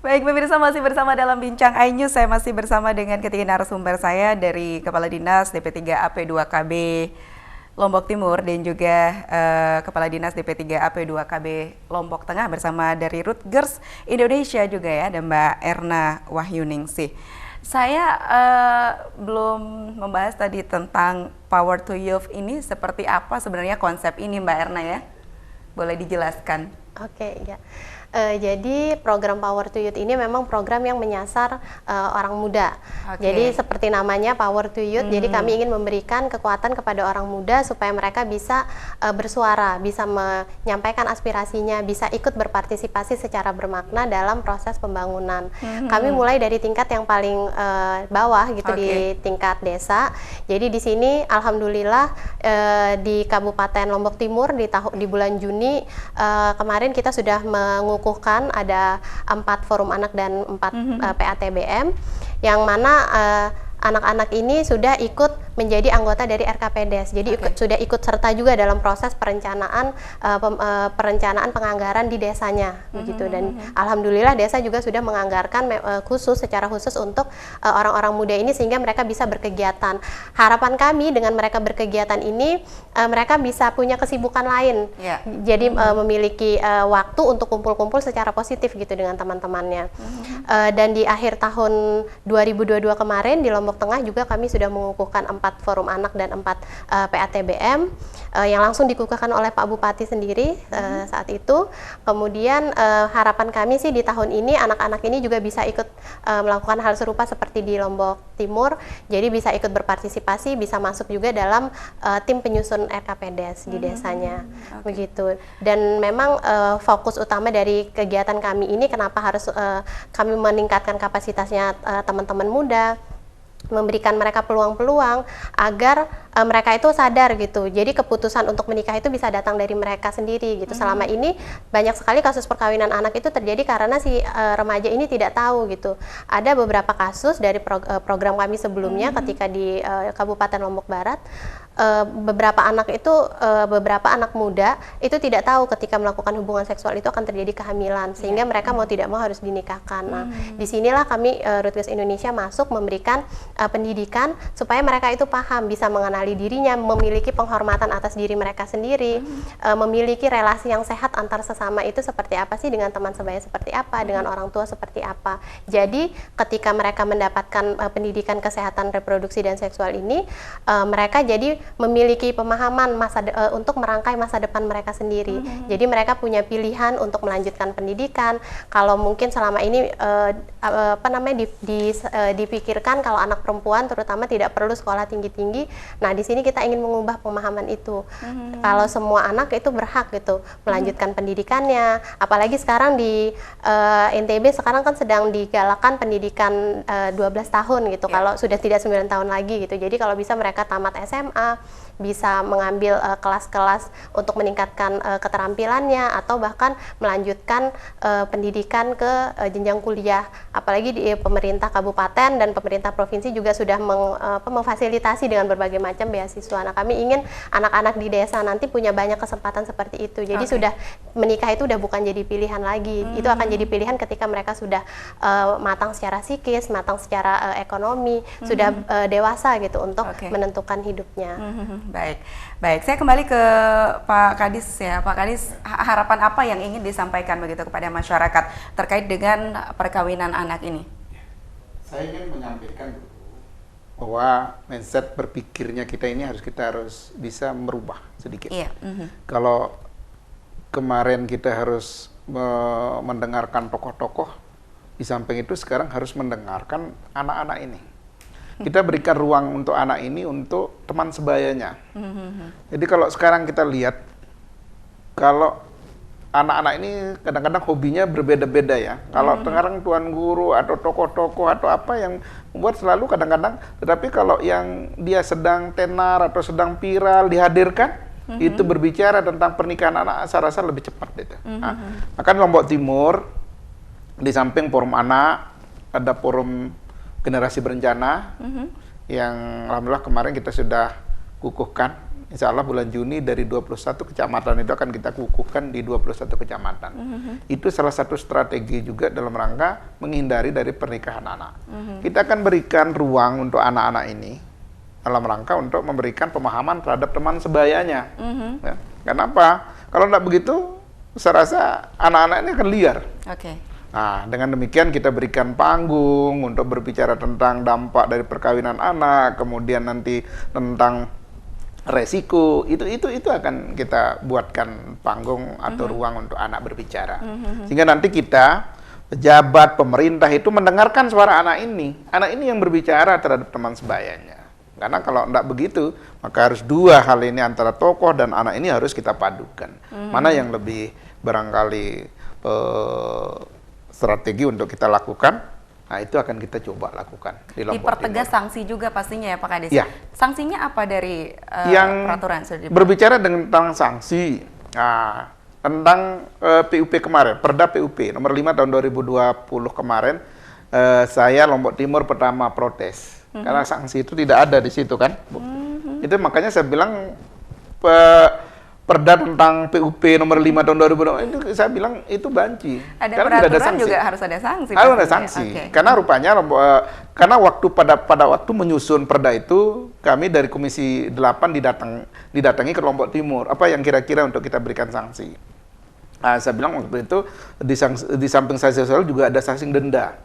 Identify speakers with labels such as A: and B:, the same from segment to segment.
A: Baik, pemirsa masih bersama dalam Bincang iNews. Saya masih bersama dengan ketiga narasumber saya dari Kepala Dinas DP3AP 2KB Lombok Timur dan juga Kepala Dinas DP3AP 2KB Lombok Tengah bersama dari Rutgers Indonesia juga ya, ada Mbak Erna Wahyuningsih. Saya belum membahas tadi tentang Power to Youth ini, seperti apa sebenarnya konsep ini Mbak Erna ya? Boleh dijelaskan?
B: Oke, ya. Jadi program Power to Youth ini memang program yang menyasar orang muda. Jadi seperti namanya Power to Youth, jadi kami ingin memberikan kekuatan kepada orang muda supaya mereka bisa bersuara, bisa menyampaikan aspirasinya, bisa ikut berpartisipasi secara bermakna dalam proses pembangunan. Kami mulai dari tingkat yang paling bawah gitu, di tingkat desa. Jadi di sini alhamdulillah di Kabupaten Lombok Timur di bulan Juni kemarin kita sudah mengukuhkan ada 4 forum anak dan 4 PATBM yang mana anak-anak ini sudah ikut menjadi anggota dari RKPDes. Jadi sudah ikut serta juga dalam proses perencanaan penganggaran di desanya begitu. Dan alhamdulillah desa juga sudah menganggarkan secara khusus untuk orang-orang muda ini sehingga mereka bisa berkegiatan. Harapan kami dengan mereka berkegiatan ini mereka bisa punya kesibukan lain. Jadi memiliki waktu untuk kumpul-kumpul secara positif gitu dengan teman-temannya. Dan di akhir tahun 2022 kemarin di Lombok Tengah juga kami sudah mengukuhkan 4 forum anak dan 4 PATBM yang langsung dikukuhkan oleh Pak Bupati sendiri saat itu. Kemudian harapan kami sih di tahun ini anak-anak ini juga bisa ikut melakukan hal serupa seperti di Lombok Timur. Jadi bisa ikut berpartisipasi, bisa masuk juga dalam tim penyusun RKPDes di desanya. Begitu. Dan memang fokus utama dari kegiatan kami ini kenapa harus kami meningkatkan kapasitasnya teman-teman muda, memberikan mereka peluang-peluang agar mereka itu sadar gitu. Jadi keputusan untuk menikah itu bisa datang dari mereka sendiri gitu. Selama ini banyak sekali kasus perkawinan anak itu terjadi karena si remaja ini tidak tahu gitu. Ada beberapa kasus dari program kami sebelumnya ketika di Kabupaten Lombok Barat, beberapa anak muda itu tidak tahu ketika melakukan hubungan seksual itu akan terjadi kehamilan, sehingga mereka mau tidak mau harus dinikahkan. Nah, disinilah kami Rutgers Indonesia masuk memberikan pendidikan supaya mereka itu paham, bisa mengenali dirinya, memiliki penghormatan atas diri mereka sendiri, memiliki relasi yang sehat antar sesama itu seperti apa sih, dengan teman sebaya seperti apa, dengan orang tua seperti apa. Jadi ketika mereka mendapatkan pendidikan kesehatan reproduksi dan seksual ini, mereka jadi memiliki pemahaman untuk merangkai masa depan mereka sendiri. Jadi mereka punya pilihan untuk melanjutkan pendidikan. Kalau mungkin selama ini dipikirkan kalau anak perempuan terutama tidak perlu sekolah tinggi-tinggi. Nah, di sini kita ingin mengubah pemahaman itu. Kalau semua anak itu berhak gitu melanjutkan pendidikannya. Apalagi sekarang di NTB sekarang kan sedang digalakkan pendidikan 12 tahun gitu. Kalau sudah tidak 9 tahun lagi gitu. Jadi kalau bisa mereka tamat SMA, bisa mengambil kelas-kelas untuk meningkatkan keterampilannya atau bahkan melanjutkan pendidikan ke jenjang kuliah. Apalagi di pemerintah kabupaten dan pemerintah provinsi juga sudah memfasilitasi dengan berbagai macam beasiswa. Nah, kami ingin anak-anak di desa nanti punya banyak kesempatan seperti itu. Jadi sudah menikah itu udah bukan jadi pilihan lagi. Itu akan jadi pilihan ketika mereka sudah matang secara psikis, matang secara ekonomi, sudah dewasa gitu untuk menentukan hidupnya.
A: Baik. Saya kembali ke Pak Kadis ya. Pak Kadis, harapan apa yang ingin disampaikan begitu kepada masyarakat terkait dengan perkawinan anak ini?
C: Saya ingin menyampaikan bahwa mindset berpikirnya kita ini kita harus bisa merubah sedikit. Kalau kemarin kita harus mendengarkan tokoh-tokoh, di samping itu sekarang harus mendengarkan anak-anak ini. Kita berikan ruang untuk anak ini untuk teman sebayanya. Jadi kalau sekarang kita lihat, kalau anak-anak ini kadang-kadang hobinya berbeda-beda ya. Kalau sekarang tuan guru atau tokoh-tokoh atau apa yang membuat selalu kadang-kadang, tetapi kalau yang dia sedang tenar atau sedang viral dihadirkan, itu berbicara tentang pernikahan anak, saya rasa lebih cepat itu. Maka Lombok Timur, di samping forum anak, ada forum generasi berencana yang alhamdulillah kemarin kita sudah kukuhkan insya Allah bulan Juni dari 21 kecamatan itu akan kita kukuhkan di 21 kecamatan. Itu salah satu strategi juga dalam rangka menghindari dari pernikahan anak. Kita akan berikan ruang untuk anak-anak ini dalam rangka untuk memberikan pemahaman terhadap teman sebayanya. Ya. Kenapa? Kalau tidak begitu, saya rasa anak-anak ini akan liar. Nah, dengan demikian kita berikan panggung untuk berbicara tentang dampak dari perkawinan anak, kemudian nanti tentang resiko, itu akan kita buatkan panggung atau ruang untuk anak berbicara. Sehingga nanti kita, pejabat, pemerintah itu mendengarkan suara anak ini yang berbicara terhadap teman sebayanya. Karena kalau tidak begitu, maka harus dua hal ini antara tokoh dan anak ini harus kita padukan. Mana yang lebih barangkali strategi untuk kita lakukan, nah itu akan kita coba lakukan di Lombok
A: Dipertegas
C: Timur.
A: sanksi juga pastinya ya Pak Kadis?
C: Ya.
A: Sanksinya apa dari
C: yang
A: peraturan?
C: Berbicara tentang sanksi, nah, tentang PUP kemarin, Perda PUP nomor 5 tahun 2020 kemarin, saya Lombok Timur pertama protes. Karena sanksi itu tidak ada di situ kan. Itu makanya saya bilang Perda tentang PUP nomor 5 tahun 2020 itu saya bilang itu banci.
A: Ada
C: karena
A: peraturan juga harus ada sanksi.
C: Harus ada sanksi. Karena rupanya karena pada waktu menyusun Perda itu kami dari Komisi 8 didatangi ke Lombok Timur. Apa yang kira-kira untuk kita berikan sanksi? Nah, saya bilang waktu itu di samping sanksi sosial juga ada sanksi denda.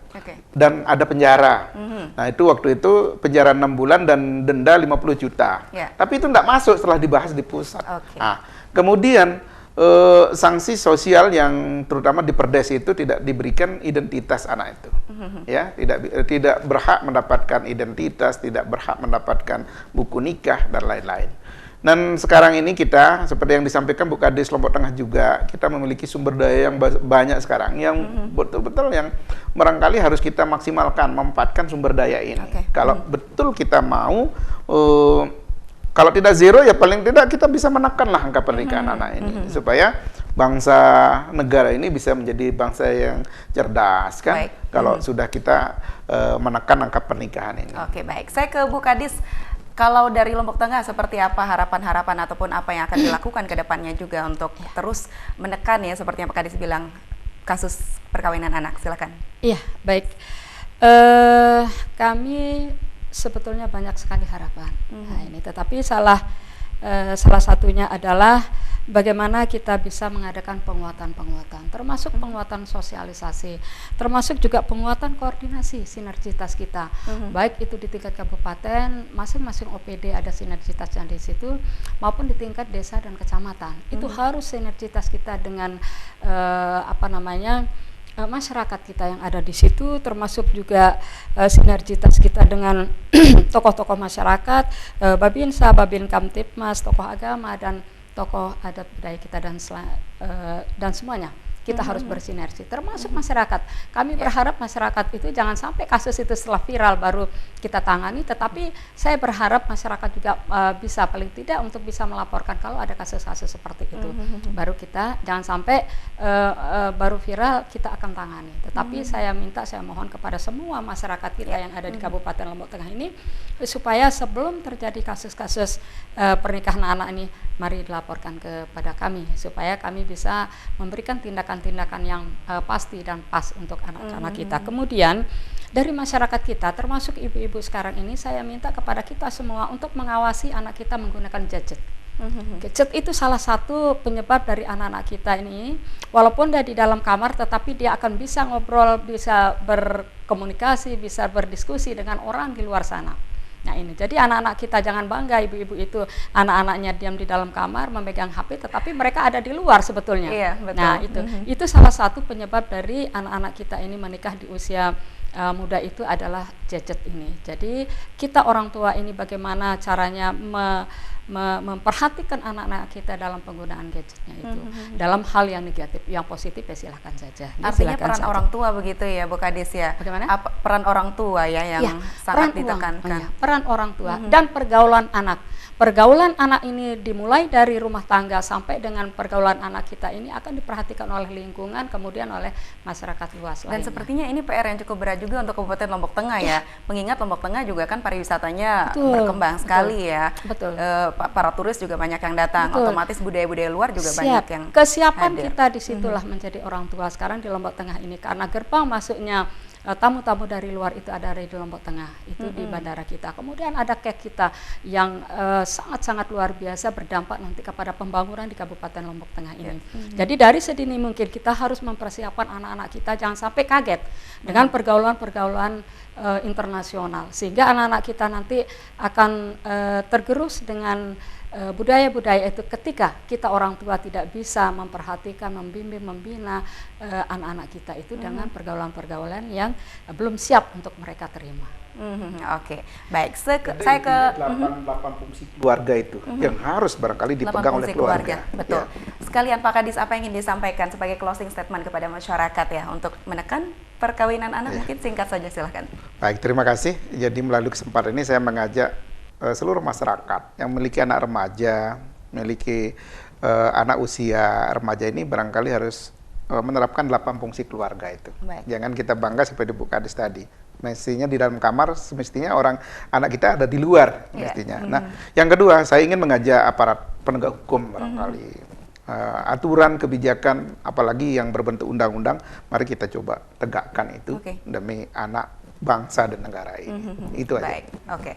C: Dan ada penjara. Nah, itu waktu itu penjara 6 bulan dan denda 50 juta. Tapi itu tidak masuk setelah dibahas di pusat. Nah, kemudian sanksi sosial yang terutama di Perdes itu tidak diberikan identitas anak itu. Ya, tidak berhak mendapatkan identitas, tidak berhak mendapatkan buku nikah dan lain-lain. Dan sekarang ini kita, seperti yang disampaikan Bu Kadis Lombok Tengah juga, kita memiliki sumber daya yang banyak sekarang, yang betul-betul yang barangkali harus kita maksimalkan, memanfaatkan sumber daya ini. Kalau betul kita mau, kalau tidak zero ya paling tidak kita bisa menekanlah angka pernikahan anak ini, supaya bangsa negara ini bisa menjadi bangsa yang cerdas kan, kalau sudah kita menekan angka pernikahan ini.
A: Baik. Saya ke Bu Kadis. Kalau dari Lombok Tengah seperti apa harapan-harapan ataupun apa yang akan dilakukan ke depannya juga untuk terus menekan ya seperti yang Pak Kadis bilang kasus perkawinan anak, silakan.
D: Iya, baik. Kami sebetulnya banyak sekali harapan. Nah, ini tetapi salah satunya adalah bagaimana kita bisa mengadakan penguatan-penguatan, termasuk penguatan sosialisasi, termasuk juga penguatan koordinasi sinergitas kita, baik itu di tingkat kabupaten, masing-masing OPD ada sinergitas yang di situ, maupun di tingkat desa dan kecamatan. Itu harus sinergitas kita dengan masyarakat kita yang ada di situ, termasuk juga sinergitas kita dengan tokoh-tokoh masyarakat, Babinsa, Babin Kamtipmas, tokoh agama dan tokoh adat budaya kita dan semuanya. Kita harus bersinergi, termasuk masyarakat. Kami berharap masyarakat itu jangan sampai kasus itu setelah viral baru kita tangani, tetapi saya berharap masyarakat juga bisa paling tidak untuk bisa melaporkan kalau ada kasus-kasus seperti itu. Baru kita jangan sampai baru viral kita akan tangani. Tetapi saya mohon kepada semua masyarakat kita yang ada di Kabupaten Lombok Tengah ini supaya sebelum terjadi kasus-kasus pernikahan anak ini, mari dilaporkan kepada kami supaya kami bisa memberikan tindakan-tindakan yang pasti dan pas untuk anak-anak kita. Kemudian dari masyarakat kita, termasuk ibu-ibu sekarang ini, saya minta kepada kita semua untuk mengawasi anak kita menggunakan gadget. Gadget itu salah satu penyebab dari anak-anak kita ini, walaupun dia di dalam kamar, tetapi dia akan bisa ngobrol, bisa berkomunikasi, bisa berdiskusi dengan orang di luar sana. Nah ini, jadi anak-anak kita jangan bangga ibu-ibu itu anak-anaknya diam di dalam kamar memegang HP, tetapi mereka ada di luar sebetulnya.
A: Iya, betul.
D: Nah itu salah satu penyebab dari anak-anak kita ini menikah di usia muda itu adalah gadget ini. Jadi kita orang tua ini bagaimana caranya memperhatikan anak-anak kita dalam penggunaan gadgetnya itu, dalam hal yang negatif, yang positif ya silahkan saja.
A: Artinya peran orang tua begitu ya Bu Kadis ya? Bagaimana? Peran orang tua ya yang sangat ditekankan.
D: Peran orang tua dan pergaulan anak. pergaulan anak ini dimulai dari rumah tangga sampai dengan pergaulan anak kita ini akan diperhatikan oleh lingkungan, kemudian oleh masyarakat luas
A: Dan
D: lainnya.
A: sepertinya ini PR yang cukup berat juga untuk Kabupaten Lombok Tengah ya. Mengingat Lombok Tengah juga kan pariwisatanya
D: Betul,
A: berkembang sekali ya.
D: Betul.
A: Para turis juga banyak yang datang.
D: Betul.
A: Budaya-budaya budaya luar juga
D: Siap.
A: banyak yang
D: Kesiapan
A: hadir.
D: kita disitulah menjadi orang tua sekarang di Lombok Tengah ini, karena gerbang masuknya tamu-tamu dari luar itu ada di Lombok Tengah, itu di bandara kita. Kemudian ada kek kita yang sangat-sangat luar biasa berdampak nanti kepada pembangunan di Kabupaten Lombok Tengah ini. Jadi dari sedini mungkin kita harus mempersiapkan anak-anak kita jangan sampai kaget dengan pergaulan-pergaulan internasional, sehingga anak-anak kita nanti akan tergerus dengan budaya-budaya itu ketika kita orang tua tidak bisa memperhatikan, membimbing, membina anak-anak kita itu dengan pergaulan-pergaulan yang belum siap untuk mereka terima.
A: Oke, baik.
C: Jadi
A: Saya ke
C: intinya 8 fungsi keluarga itu yang harus barangkali
A: 8
C: dipegang oleh
A: fungsi
C: keluarga.
A: Betul.
C: Ya.
A: Sekalian Pak Kadis, apa yang ingin disampaikan sebagai closing statement kepada masyarakat ya untuk menekan perkawinan anak? Mungkin singkat saja, silahkan.
C: Baik, terima kasih. Jadi melalui kesempatan ini saya mengajak seluruh masyarakat yang memiliki anak remaja, memiliki anak usia remaja ini barangkali harus menerapkan 8 fungsi keluarga itu.
A: Baik.
C: Jangan kita bangga seperti Bu Kadis tadi. Mestinya di dalam kamar, semestinya anak kita ada di luar mestinya. Nah, yang kedua, saya ingin mengajak aparat penegak hukum barangkali. Aturan, kebijakan, apalagi yang berbentuk undang-undang, mari kita coba tegakkan itu demi anak bangsa dan negara ini. Itu aja.
A: Baik, oke.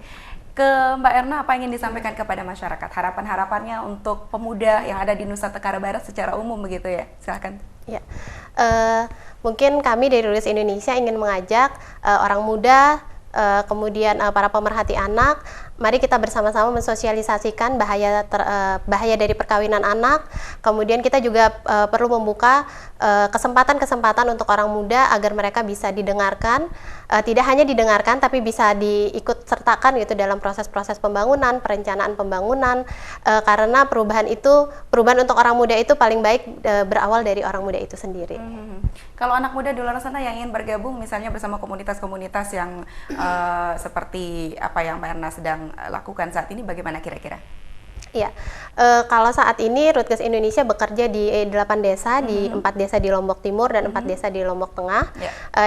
A: Ke Mbak Erna, apa yang ingin disampaikan kepada masyarakat? Harapan-harapannya untuk pemuda yang ada di Nusa Tenggara Barat secara umum begitu ya? Silahkan.
B: Ya, mungkin kami dari Rutgers Indonesia ingin mengajak orang muda, kemudian para pemerhati anak, mari kita bersama-sama mensosialisasikan bahaya dari perkawinan anak. Kemudian kita juga perlu membuka kesempatan-kesempatan untuk orang muda agar mereka bisa didengarkan, tidak hanya didengarkan tapi bisa diikut sertakan gitu dalam proses-proses pembangunan, perencanaan pembangunan, karena perubahan untuk orang muda itu paling baik berawal dari orang muda itu sendiri.
A: Kalau anak muda di luar sana yang ingin bergabung misalnya bersama komunitas-komunitas yang seperti apa yang Mbak Erna sedang lakukan saat ini, bagaimana kira-kira?
B: Iya, kalau saat ini Rutgers Indonesia bekerja di 8 desa, di 4 desa di Lombok Timur dan 4 desa di Lombok Tengah.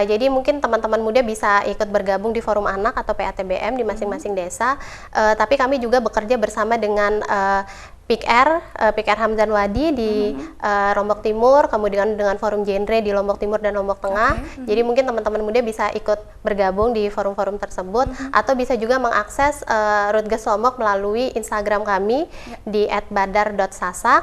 B: Jadi mungkin teman-teman muda bisa ikut bergabung di Forum Anak atau PATBM di masing-masing desa. Tapi kami juga bekerja bersama dengan PIKR Hamzan Wadi di Lombok Timur, kemudian dengan Forum Genre di Lombok Timur dan Lombok Tengah. Jadi mungkin teman-teman muda bisa ikut bergabung di forum-forum tersebut, atau bisa juga mengakses Rutgers Lombok melalui Instagram kami di @badar.sasak.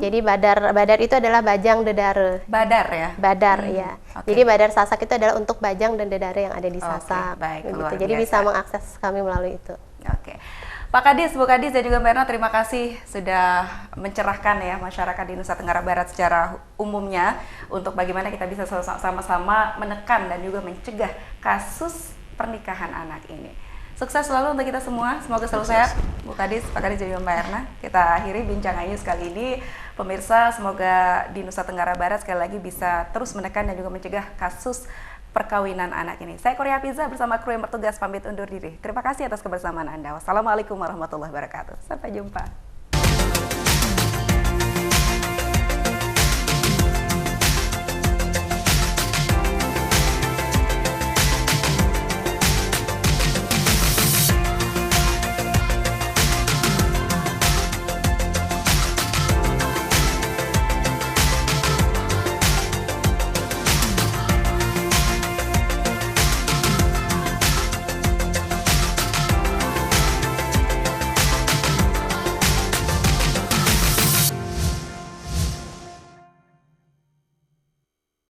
B: Jadi badar itu adalah bajang dedare.
A: Badar ya?
B: Badar ya. Jadi badar sasak itu adalah untuk bajang dan dedare yang ada di Sasak.
A: Baik,
B: gitu. Jadi bisa mengakses kami melalui itu.
A: Oke. Pak Kadis, Bu Kadis, dan juga Mbak Erna, terima kasih sudah mencerahkan ya masyarakat di Nusa Tenggara Barat secara umumnya untuk bagaimana kita bisa sama-sama menekan dan juga mencegah kasus pernikahan anak ini. Sukses selalu untuk kita semua, semoga selalu sehat, Bu Kadis, Pak Kadis, dan juga Mbak Erna. Kita akhiri bincang Ayu sekali ini. Pemirsa, semoga di Nusa Tenggara Barat sekali lagi bisa terus menekan dan juga mencegah kasus perkawinan anak ini. Saya Korea Pizza bersama kru yang bertugas pamit undur diri. Terima kasih atas kebersamaan Anda. Wassalamualaikum warahmatullahi wabarakatuh. Sampai jumpa.